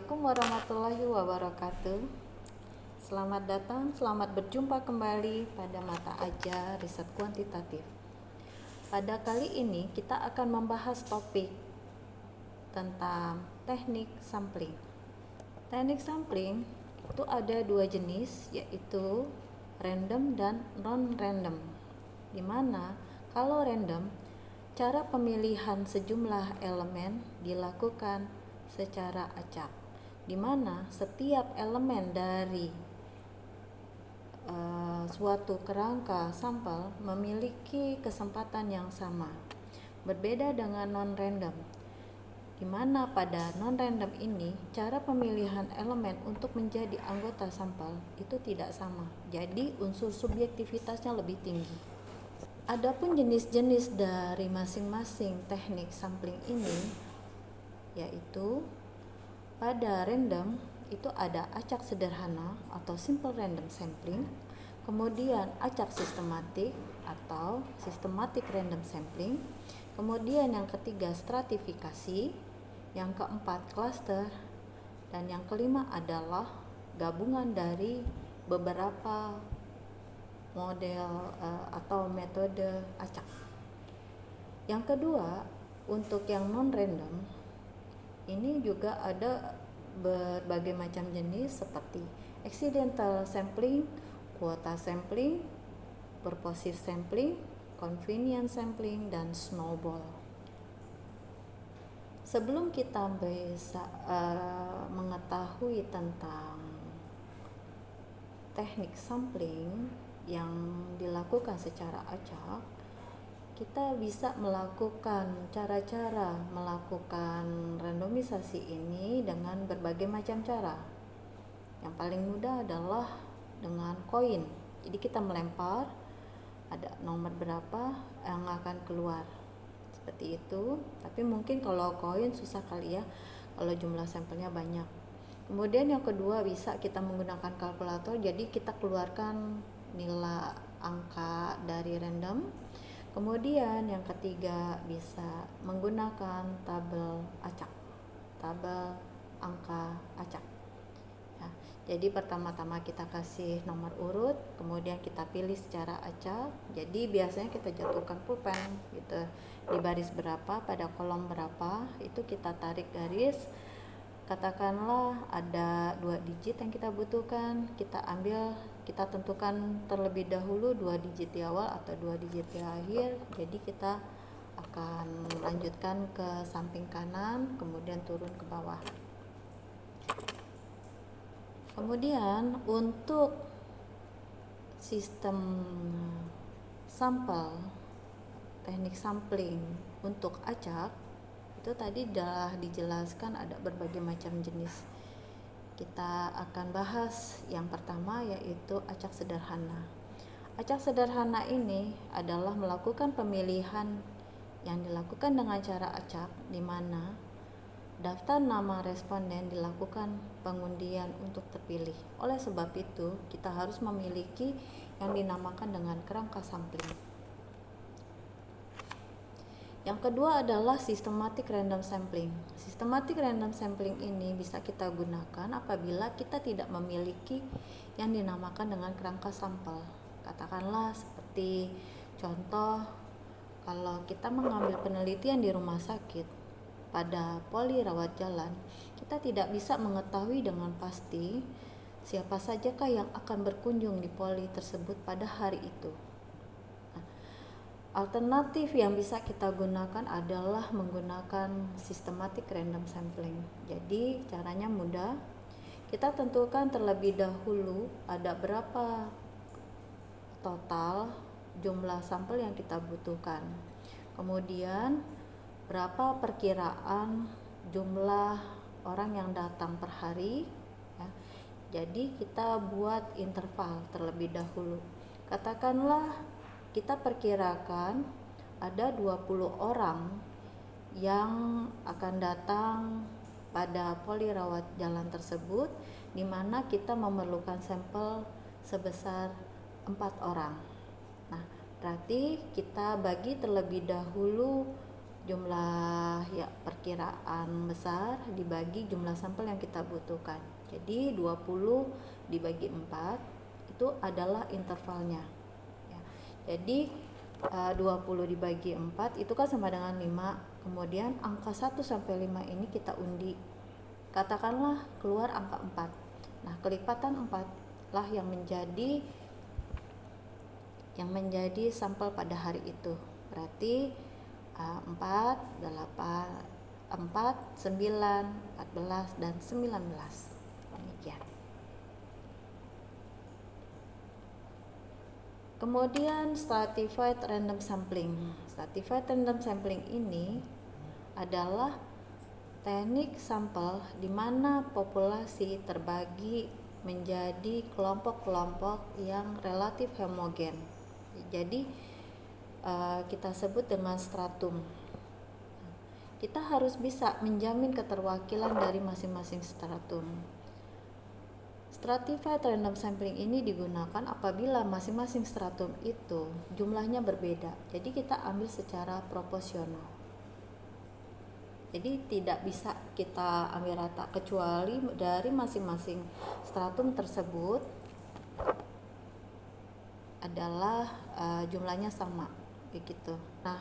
Assalamualaikum warahmatullahi wabarakatuh. Selamat datang, selamat berjumpa kembali pada mata ajar riset kuantitatif. Pada kali ini kita akan membahas topik tentang teknik sampling. Teknik sampling itu ada dua jenis, yaitu random dan non-random. Dimana kalau random, cara pemilihan sejumlah elemen dilakukan secara acak, di mana setiap elemen dari suatu kerangka sampel memiliki kesempatan yang sama. Berbeda dengan non-random, di mana pada non-random ini cara pemilihan elemen untuk menjadi anggota sampel itu tidak sama. Jadi unsur subjektivitasnya lebih tinggi. Adapun jenis-jenis dari masing-masing teknik sampling ini, yaitu pada random itu ada acak sederhana atau simple random sampling, kemudian acak sistematik atau systematic random sampling, kemudian yang ketiga stratifikasi, yang keempat cluster, dan yang kelima adalah gabungan dari beberapa model atau metode acak. Yang kedua, untuk yang non random ini juga ada berbagai macam jenis seperti accidental sampling, quota sampling, purposive sampling, convenience sampling, dan snowball. Sebelum kita bisa mengetahui tentang teknik sampling yang dilakukan secara acak, kita bisa melakukan cara-cara melakukan randomisasi ini dengan berbagai macam cara. Yang paling mudah adalah dengan koin. Jadi kita melempar, ada nomor berapa yang akan keluar, seperti itu. Tapi mungkin kalau koin susah kali ya, kalau jumlah sampelnya banyak. Kemudian yang kedua, bisa kita menggunakan kalkulator. Jadi kita keluarkan nilai angka dari random. Kemudian yang ketiga, bisa menggunakan tabel acak, tabel angka acak ya. Jadi pertama-tama kita kasih nomor urut, kemudian kita pilih secara acak. Jadi biasanya kita jatuhkan pulpen gitu, di baris berapa, pada kolom berapa, itu kita tarik garis. Katakanlah ada 2 digit yang kita butuhkan, kita tentukan terlebih dahulu 2 digit di awal atau 2 digit di akhir. Jadi kita akan lanjutkan ke samping kanan, kemudian turun ke bawah. Kemudian untuk sistem sampel, teknik sampling untuk acak itu tadi sudah dijelaskan ada berbagai macam jenis. Kita akan bahas yang pertama, yaitu acak sederhana. Acak sederhana ini adalah melakukan pemilihan yang dilakukan dengan cara acak, di mana daftar nama responden dilakukan pengundian untuk terpilih. Oleh sebab itu, kita harus memiliki yang dinamakan dengan kerangka sampling. Yang kedua adalah systematic random sampling. Systematic random sampling ini bisa kita gunakan apabila kita tidak memiliki yang dinamakan dengan kerangka sampel. Katakanlah seperti contoh, kalau kita mengambil penelitian di rumah sakit pada poli rawat jalan, kita tidak bisa mengetahui dengan pasti siapa sajakah yang akan berkunjung di poli tersebut pada hari itu. Alternatif yang bisa kita gunakan adalah menggunakan systematic random sampling. Jadi caranya mudah. Kita tentukan terlebih dahulu ada berapa total jumlah sampel yang kita butuhkan. Kemudian berapa perkiraan jumlah orang yang datang per hari ya. Jadi kita buat interval terlebih dahulu. Katakanlah kita perkirakan ada 20 orang yang akan datang pada poli rawat jalan tersebut, di mana kita memerlukan sampel sebesar 4 orang. Nah, berarti kita bagi terlebih dahulu jumlah ya perkiraan besar dibagi jumlah sampel yang kita butuhkan. Jadi 20 dibagi 4 itu adalah intervalnya ya. Jadi 20 dibagi 4 itu kan sama dengan 5. Kemudian angka 1 sampai 5 ini kita undi. Katakanlah keluar angka 4. Nah, kelipatan 4 lah yang menjadi sampel pada hari itu. Berarti 4, 8, 4, 9, 14, dan 19. Demikian. Kemudian stratified random sampling. Stratified random sampling ini adalah teknik sampel di mana populasi terbagi menjadi kelompok-kelompok yang relatif homogen. Jadi kita sebut dengan stratum. Kita harus bisa menjamin keterwakilan dari masing-masing stratum. Stratified random sampling ini digunakan apabila masing-masing stratum itu jumlahnya berbeda. Jadi kita ambil secara proporsional. Jadi tidak bisa kita ambil rata kecuali dari masing-masing stratum tersebut adalah jumlahnya sama begitu. Nah,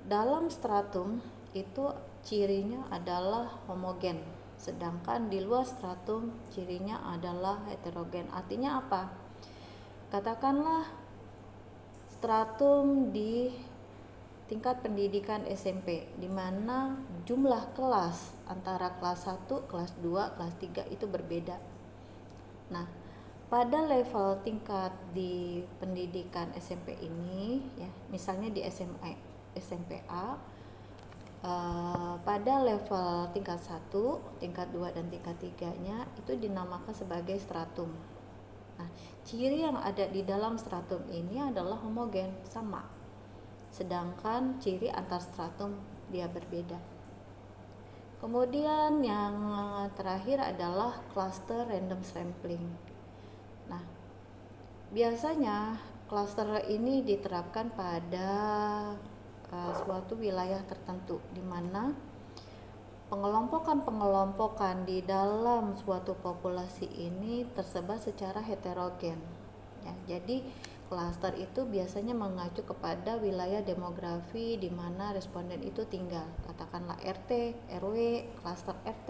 dalam stratum itu cirinya adalah homogen, sedangkan di luar stratum cirinya adalah heterogen. Artinya apa? Katakanlah stratum di tingkat pendidikan SMP di mana jumlah kelas antara kelas 1, kelas 2, kelas 3 itu berbeda. Nah, pada level tingkat di pendidikan SMP ini ya, misalnya di SMPA pada level tingkat 1, tingkat 2 dan tingkat 3-nya itu dinamakan sebagai stratum. Nah, ciri yang ada di dalam stratum ini adalah homogen, sama. Sedangkan ciri antar stratum dia berbeda. Kemudian yang terakhir adalah cluster random sampling. Nah, biasanya cluster ini diterapkan pada suatu wilayah tertentu di mana pengelompokan di dalam suatu populasi ini tersebar secara heterogen. Ya, jadi klaster itu biasanya mengacu kepada wilayah demografi di mana responden itu tinggal. Katakanlah RT, RW, klaster RT,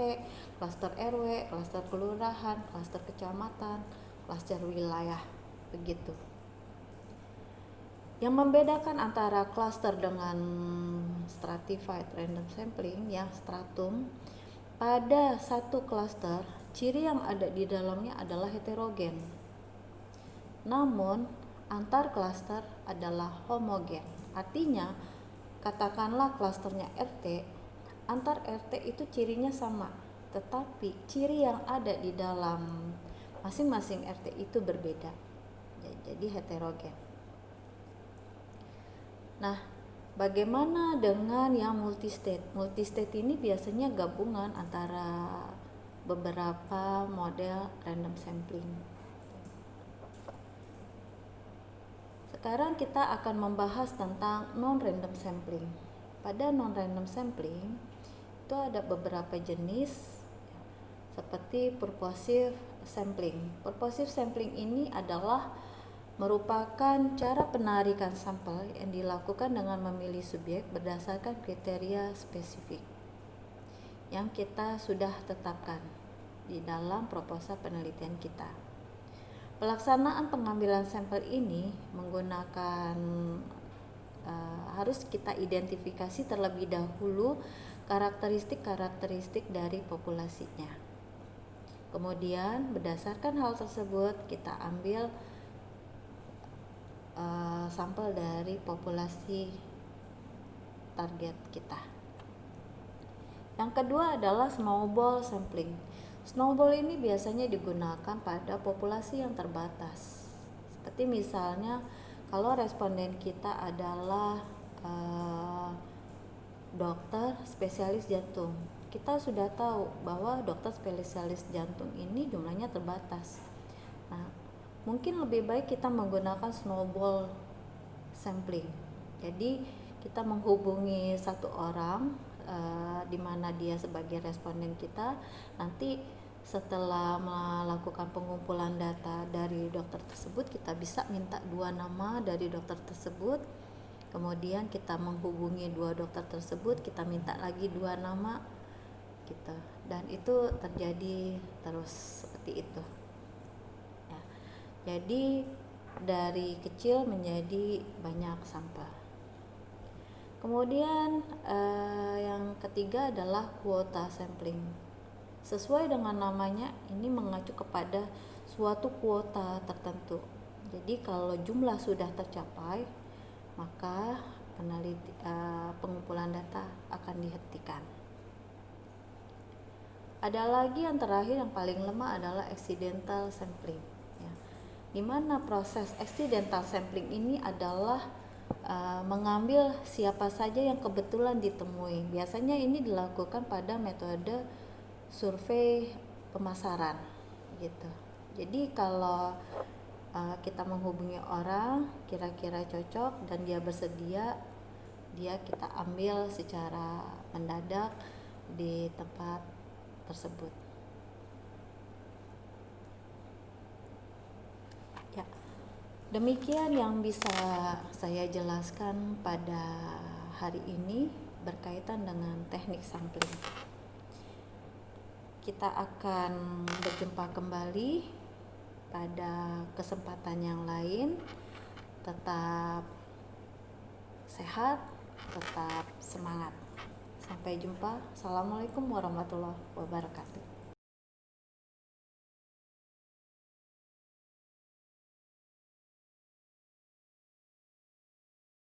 klaster RW, klaster kelurahan, klaster kecamatan, klaster wilayah, begitu. Yang membedakan antara klaster dengan stratified random sampling ya stratum, pada satu klaster ciri yang ada di dalamnya adalah heterogen. Namun antar klaster adalah homogen. Artinya, katakanlah klasternya RT, antar RT itu cirinya sama, tetapi ciri yang ada di dalam masing-masing RT itu berbeda. Jadi heterogen. Nah, bagaimana dengan yang multistate? Multistate ini biasanya gabungan antara beberapa model random sampling. Sekarang kita akan membahas tentang non-random sampling. Pada non-random sampling itu ada beberapa jenis seperti purposive sampling. Purposive sampling ini adalah merupakan cara penarikan sampel yang dilakukan dengan memilih subjek berdasarkan kriteria spesifik yang kita sudah tetapkan di dalam proposal penelitian kita. Pelaksanaan pengambilan sampel ini menggunakan harus kita identifikasi terlebih dahulu karakteristik-karakteristik dari populasinya. Kemudian berdasarkan hal tersebut kita ambil sampel dari populasi target kita. Yang kedua adalah snowball sampling. Snowball ini biasanya digunakan pada populasi yang terbatas. Seperti misalnya kalau responden kita adalah dokter spesialis jantung. Kita sudah tahu bahwa dokter spesialis jantung ini jumlahnya terbatas. Nah, mungkin lebih baik kita menggunakan snowball sampling. Jadi kita menghubungi satu orang di mana dia sebagai responden kita. Nanti setelah melakukan pengumpulan data dari dokter tersebut, kita bisa minta 2 nama dari dokter tersebut. Kemudian kita menghubungi 2 dokter tersebut, kita minta lagi 2 nama gitu. Dan itu terjadi terus seperti itu. Ya. Jadi dari kecil menjadi banyak sampel. Kemudian yang ketiga adalah kuota sampling. Sesuai dengan namanya, ini mengacu kepada suatu kuota tertentu. Jadi kalau jumlah sudah tercapai, maka pengumpulan data akan dihentikan. Ada lagi yang terakhir, yang paling lemah adalah accidental sampling. Ya. Di mana proses accidental sampling ini adalah mengambil siapa saja yang kebetulan ditemui. Biasanya ini dilakukan pada metode survei pemasaran gitu. Jadi kalau kita menghubungi orang kira-kira cocok dan dia bersedia, dia kita ambil secara mendadak di tempat tersebut. Ya, demikian yang bisa saya jelaskan pada hari ini berkaitan dengan teknik sampling. Kita akan berjumpa kembali pada kesempatan yang lain. Tetap sehat, tetap semangat. Sampai jumpa. Assalamualaikum warahmatullahi wabarakatuh.